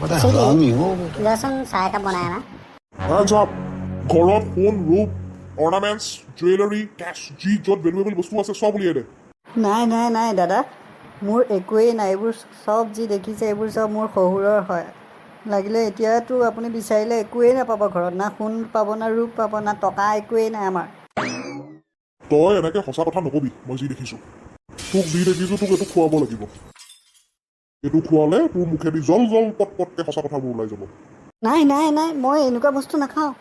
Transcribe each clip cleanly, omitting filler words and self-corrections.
बड़ा हरामी हो बेटा। যাচোন চাহ একাপ বনাই আনা। Hands up! ঘৰত ফোন ৰূপ অৰ্নামেণ্টছ জুৱেলাৰী কেছ যি য'ত ভেলুৱেবল বস্তু আছে চব উলিয়াই দে। নাই নাই নাই দাদা, মোৰ একোৱেই নাই। এইবোৰ চব যি দেখিছে এইবোৰ চব মোৰ শহুৰৰ হয়। লাগিলে এতিয়াতো আপুনি বিচাৰিলে একোৱেই নাপাব ঘৰত, না সোণ পাব না ৰূপ পাব না টকা, একোৱেই নাই আমাৰ। তই এনেকৈ সঁচা কথা নকবি। মই যি দেখিছোঁ তোক যি দেখিছোঁ তোক এইটো খুৱাব লাগিব। এইটো খোৱালে তোৰ মুখেদি জল জল পট পটকৈ সঁচা কথাবোৰ ওলাই যাব। নাই নাই নাই, মই এনেকুৱা বস্তু নাখাওঁ।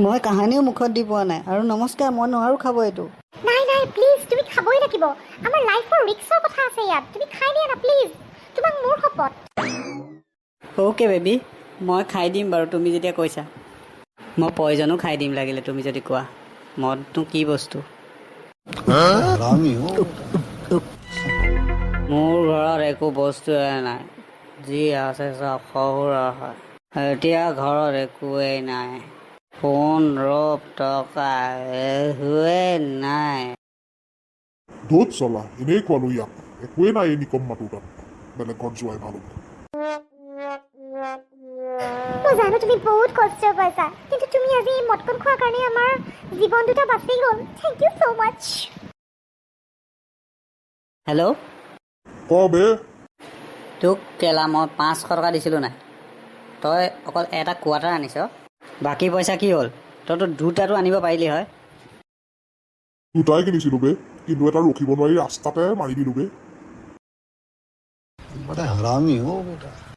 মই কাহানিও মুখত দি পোৱা নাই। আৰু নমস্কাৰ, মই নোৱাৰোঁ খাব এইটো। নাই নাই প্লিজ, তুমি খাবই লাগিব। আমাৰ লাইফৰ ৰিক্সৰ কথা আছে ইয়াত। তুমি খাই দিয়া না প্লিজ, তোমাক মোৰ শপত। অ'কে বেবী, মই খাই দিম বাৰু তুমি যেতিয়া কৈছা। মই পয়জনো খাই দিম লাগিলে তুমি যদি কোৱা। মদটো কি বস্তু? हरामी हो बेटा। মোৰ ঘৰত একো বস্তুৱে নাই, যি আছে চব শহুৰৰ হয়। এতিয়া ঘৰত একোৱেই নাই, সোণ ৰূপ টকা একোৱেই নাই। ধোত চলা এনেই খোৱালো ইয়াক। একোৱেই নাই এই নিকম মাটোৰ তাত। বেলেগ ঘৰত যোৱাই ভাল হ'ব। মই জানো তুমি বহুত কষ্ট পাইছা, কিন্তু তুমি আজি এই মদকন খোৱাৰ কাৰণে আমাৰ জীৱন দুটা বাচি গ'ল। Thank you so' much. Hello', ক বে তোক কেলা মই 500 টকা দিছিলোঁ নাই? তই অকল এটা কোৱাৰ্টাৰ আনিছ, বাকী পইচা কি হ'ল? তইতো দুটাটো আনিব পাৰিলি হয়। দুটাই কিনিছিলোঁ বে, কিন্তু এটা ৰখিব নোৱাৰি ৰাস্তাতে মাৰি দিলোঁ বে। बड़ा हरामी हो बेटा।